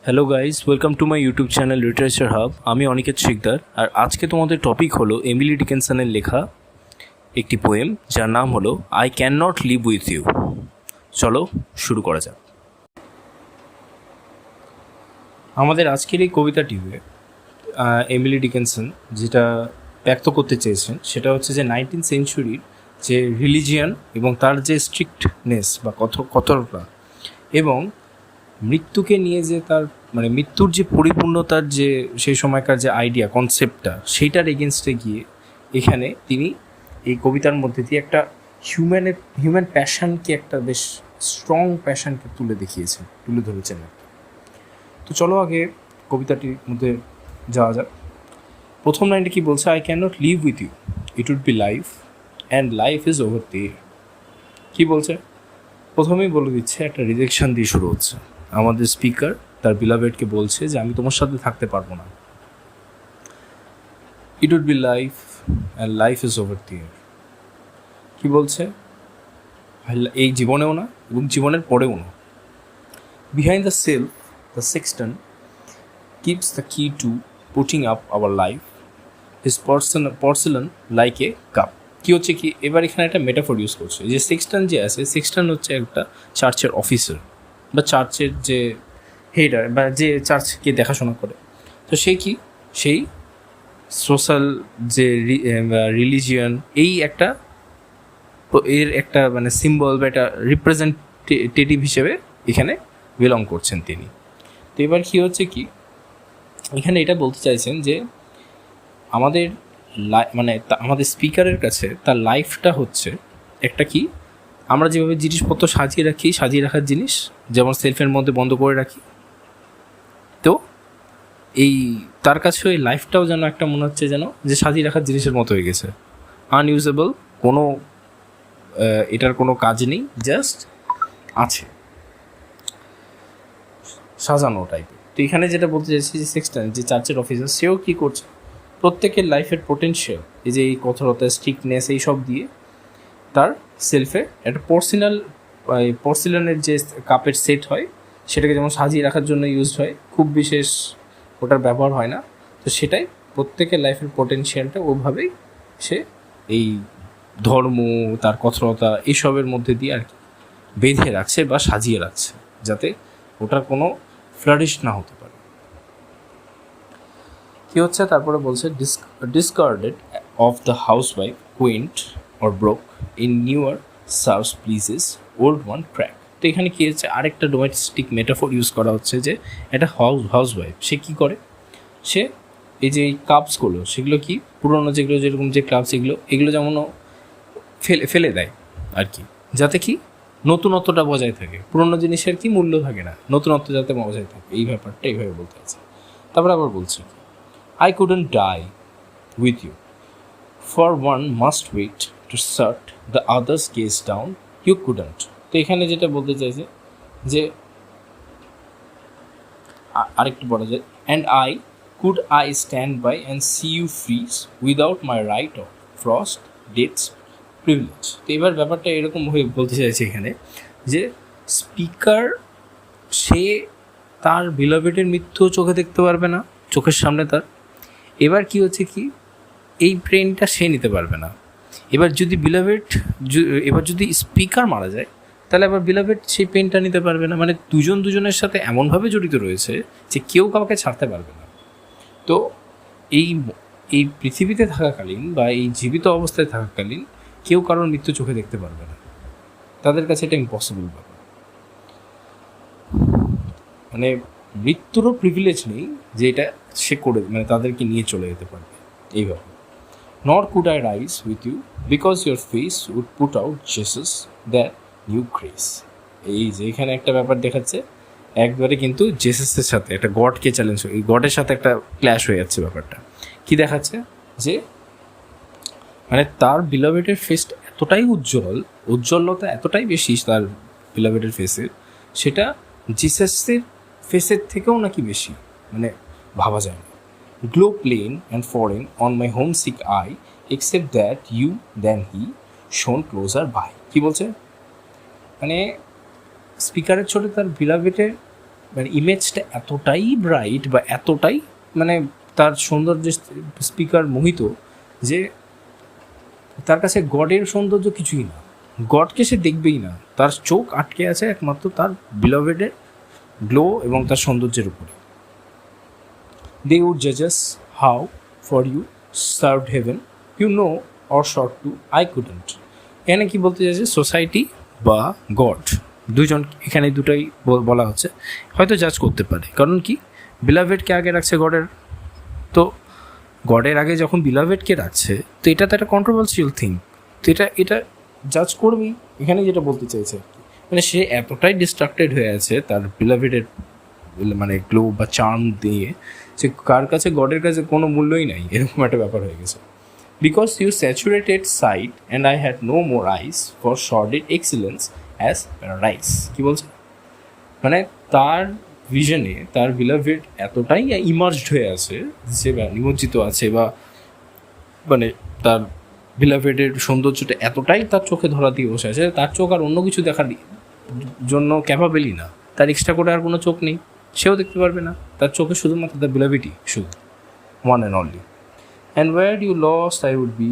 Hello guys, welcome to my YouTube channel literature hub. আমি অনিকেত শিকদার, আর আজকে তোমাদের টপিক হলো এমিলি ডিকিনসনের লেখা একটি পোয়েম যার নাম হলো I can not live with you. চলো শুরু করা যাক। আমাদের আজকের এই কবিতাটিতে এমিলি ডিকিনসন যেটা ব্যক্ত করতে চেয়েছেন সেটা হচ্ছে যে 19th সেঞ্চুরির যে রিলিজিয়ান এবং তার যে স্ট্রিক্টনেস বা কঠোরতা এবং মৃত্যুকে নিয়ে যে তার মানে মৃত্যুর যে পরিপূর্ণতার যে সেই সময়কার যে আইডিয়া কনসেপ্টটা সেইটার এগেনস্টে গিয়ে এখানে তিনি এই কবিতার মধ্যে দিয়ে একটা হিউম্যান প্যাশনকে একটা বেশ স্ট্রং প্যাশনকে তুলে ধরেছেন আর কি। তো চলো আগে কবিতাটির মধ্যে যাওয়া যাক। প্রথম লাইনটা কি বলছে? I can not live with you, it would be life and life is over there. কী বলছে? প্রথমেই বলে দিচ্ছে, একটা রিজেকশন দিয়ে শুরু হচ্ছে। আমাদের স্পিকার তার বিলাভেডকে বলছে যে আমি তোমার সাথে থাকতে পারবো না। It would be life and life is over there. কী বলছে? এই জীবনেও না এবং জীবনের পরেও না। Behind the shelf the sexton keeps the key to putting up our life is porcelain like a cup. কী হচ্ছে কি, এবার এখানে একটা মেটাফোর ইউজ করছে যে সেক্সটন যে আছে, সেক্সটন হচ্ছে একটা চার্চের অফিসার বা চার্চের যে হেডার বা যে চার্চকে দেখাশোনা করে। তো সেই সোশ্যাল যে রিলিজিয়ন এই একটা এর একটা মানে সিম্বল বা একটা রিপ্রেজেন্টেটিভ হিসেবে এখানে বিলং করছেন তিনি। তো এবার কী হচ্ছে কি, এখানে এটা বলতে চাইছেন যে আমাদের আমাদের স্পিকারের কাছে তার লাইফটা হচ্ছে একটা কি, আমরা যেভাবে জিনিসপত্র সাজিয়ে রাখার জিনিস, যেমন সেলফের মধ্যে বন্ধ করে রাখি, তো এই তার কাছে ওই লাইফটাও যেন একটা মনে হচ্ছে যেন যে সাজিয়ে রাখার জিনিসের মতো হয়ে গেছে, আনইউজেবল, কোনো এটার কোনো কাজ নেই, জাস্ট আছে সাজানো টাইপের। তো এখানে যেটা বলতে চাইছি যে সেক্সটন যে চার্চের অফিসার, সেও কী করছে, প্রত্যেকের লাইফের পোটেনশিয়াল এই যে এই কঠোরতা স্ট্রিক্টনেস এই সব দিয়ে তার সেলফে একটা পর্সিলনের যে কাপের সেট হয় সেটাকে যেমন সাজিয়ে রাখার জন্য ইউজড হয়, খুব বিশেষ ওটার ব্যবহার হয় না, তো সেটাই প্রত্যেকের লাইফের পোটেনশিয়ালটা ওভাবেই সে এই ধর্ম তার কঠোরতা এইসবের মধ্যে দিয়ে আর কি বেঁধে রাখছে বা সাজিয়ে রাখছে, যাতে ওটার কোনো ফ্লারিশ না হতে পারে। কী হচ্ছে তারপরে বলছে, discarded of the house wife quint or broke in newer serves pleases old one crack। তো এখানে কী হচ্ছে, আরেকটা ডোমেস্টিক মেটাফোর ইউজ করা হচ্ছে যে একটা হাউস ওয়াইফ সে কী করে, সে এই যে এই কাপসগুলো সেগুলো কি পুরোনো যেগুলো যেরকম যে কাপস এগুলো যেমন ফেলে দেয় আর কি, যাতে কি নতুনত্বটা বজায় থাকে, পুরোনো জিনিসের কি মূল্য থাকে না, নতুনত্ব যাতে বজায় থাকে, এই ব্যাপারটা এইভাবে বলতে আছে। তারপর আবার বলছে, I couldn't die with you, for one must wait to shut the others gaze down, you couldn't। তো এখানে যেটা বলতে চাইছে যে আরেকটু বলা যায়, and I stand by and see you freeze without my right of frost death's privilege। তো এবার ব্যাপারটা এরকম হয়ে বলতে চাইছে এখানে যে স্পিকার সে তার বিলভেডের মৃত্যু চোখে দেখতে পারবে না, চোখের সামনে তার, এবার কি হচ্ছে কি এই পেনটা সে নিতে পারবে না। এবার যদি স্পিকার মারা যায় তাহলে আবার বিলাভেড সেই পেনটা নিতে পারবে না, মানে দুজনের সাথে এমনভাবে জড়িত রয়েছে যে কেউ কাউকে ছাড়তে পারবে না। তো এই পৃথিবীতে থাকাকালীন বা এই জীবিত অবস্থায় থাকাকালীন কেউ কারোর মৃত্যু চোখে দেখতে পারবে না, তাদের কাছে এটা ইম্পসিবল ব্যাপার, মানে মৃত্যুরও প্রিভিলেজ নেই যে এটা সে করে মানে তাদেরকে নিয়ে চলে যেতে পারবে এইভাবে। Nor could I rise with you because your face would put out Jesus that new grace। এই যে এখানে একটা ব্যাপার দেখাচ্ছে, একবারে কিন্তু জেসাসের সাথে একটা গডকে চ্যালেঞ্জ এই গডের সাথে একটা ক্ল্যাশ হয়ে যাচ্ছে ব্যাপারটা। কি দেখাচ্ছে যে মানে তার বিলভেডের ফেসটা এতটাই উজ্জ্বলতা এতটাই বেশি তার বিলভেডের ফেসের, সেটা জিসাসের ফেসের থেকেও নাকি বেশি, মানে ভাবা যায় না। Glow plain and foreign on my homesick eye, except that you than he shone closer by। কি বলছে, মানে স্পিকারের ছোটে তার বিলাভেডের মানে ইমেজটা এতটাই ব্রাইট বা এতটাই মানে তার সৌন্দর্যে স্পিকার মোহিত যে তার কাছে গডের সৌন্দর্য কিছুই না, গডকে সে দেখবেই না, তার চোখ আটকে আছে একমাত্র তার বিলভেডের গ্লো এবং তার সৌন্দর্যের উপরে। দে উড জাজেস how for you served heaven you know or sought to I couldn't. এখানে কি বলতে চাইছে, সোসাইটি বা গড দুজন, এখানে দুটাই বলা হচ্ছে, হয়তো জাজ করতে পারে। কারণ কি, বিলাভেডকে আগে রাখছে গডের, তো গডের আগে যখন বিলাভেডকে রাখছে তো এটা তো একটা কন্ট্রোভার্সিয়াল থিং, তো এটা জাজ করবেই। এখানে যেটা বলতে চাইছে মানে সে এতটাই ডিস্ট্রাক্টেড হয়ে আছে তার বিলাভেডের মানে গ্লো বা চার্ম দিয়ে, যে কার কাছে গডের কাছে কোনো মূল্যই নাই, এরকম একটা ব্যাপার হয়ে গেছে। Because you saturated sight and I had no more eyes for sordid excellence as paradise. কী বলছে, মানে তার ভিশনে তার বিলাভেড এতটাই ইমার্জড হয়ে আছে, যে নিমজ্জিত আছে বা মানে তার বিলাভেডের সৌন্দর্যটা এতটাই তার চোখে ধরা দিয়ে বসে আছে, তার চোখ আর অন্য কিছু দেখার জন্য ক্যাপাবেলই না, তার এক্সট্রা করে আর কোনো চোখ নেই, সেও দেখতে পারবে না, তার চোখে শুধুমাত্র তার বিলাভেডই শুধু, one and only. And were you lost I would be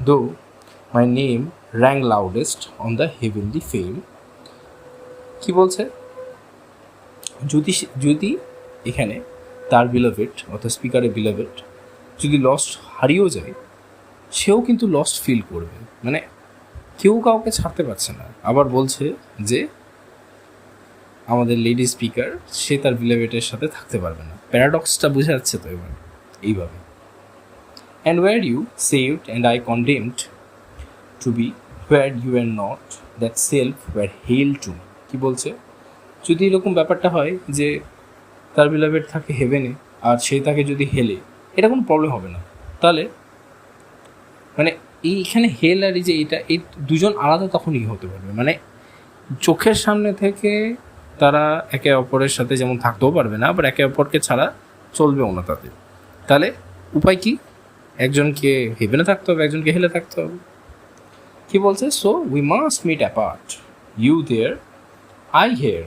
though my name rang loudest on the heavenly fame. কী বলছে, যদি এখানে তার বিলাভেড অর্থাৎ স্পিকারের বিলাভেড যদি লস্ট হারিয়েও যায়, সেও কিন্তু লস্ট ফিল করবে, মানে কেউ কাউকে ছাড়তে পারছে না। আবার বলছে যে আমাদের লেডি স্পিকার সে তার বিলাভেডের সাথে থাকতে পারবে না, প্যারাডক্সটা বোঝা যাচ্ছে তো এবার এইভাবে। And were you saved and I condemned to be where you are not that self were hell to. কী বলছে, যদি এরকম ব্যাপারটা হয় যে তার বিলাভেড থাকে হেভেনে আর সে তাকে যদি হেলে, এটা কোনো প্রবলেম হবে না, তাহলে মানে এইখানে হেল আর এই যে এটা, এই দুজন আলাদা তখনই হতে পারবে, মানে চোখের সামনে থেকে তারা একে অপরের সাথে যেমন থাকতেও পারবে না, আবার একে অপরকে ছাড়া চলবেও না তাদের। তাহলে উপায় কি, একজনকে হেভেনে থাকতে হবে, একজনকে হেলে থাকতে হবে। কি বলছে, so we must meet apart, you there I here,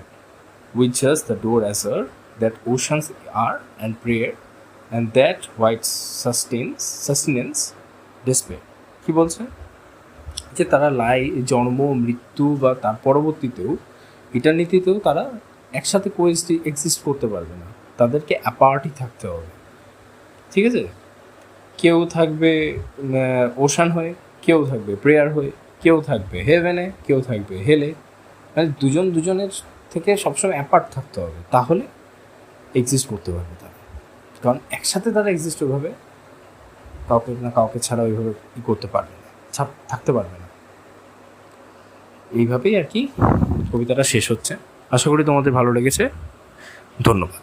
we just the door ajar that oceans are and prayer and that white sustenance despair. কী বলছে, যে তারা জন্ম মৃত্যু বা তার পরবর্তীতেও ইটার্নিটিতেও তারা একসাথে এক্সিস্ট করতে পারবে না, তাদেরকে অ্যাপার্টই থাকতে হবে। ঠিক আছে, কেউ থাকবে ওশান হয়ে, কেউ থাকবে প্রেয়ার হয়ে, কেউ থাকবে হেভেনে, কেউ থাকবে হেলে, মানে দুজনের থেকে সবসময় অ্যাপার্ট থাকতে হবে, তাহলে এক্সিস্ট করতে পারবে তারা। কারণ একসাথে তারা এক্সিস্ট ওইভাবে কাউকে না কাউকে ছাড়া ওইভাবে করতে পারবে না, থাকতে পারবে না। এইভাবেই আর কি কবিতাটা শেষ হচ্ছে। আশা করি তোমাদের ভালো লেগেছে। ধন্যবাদ।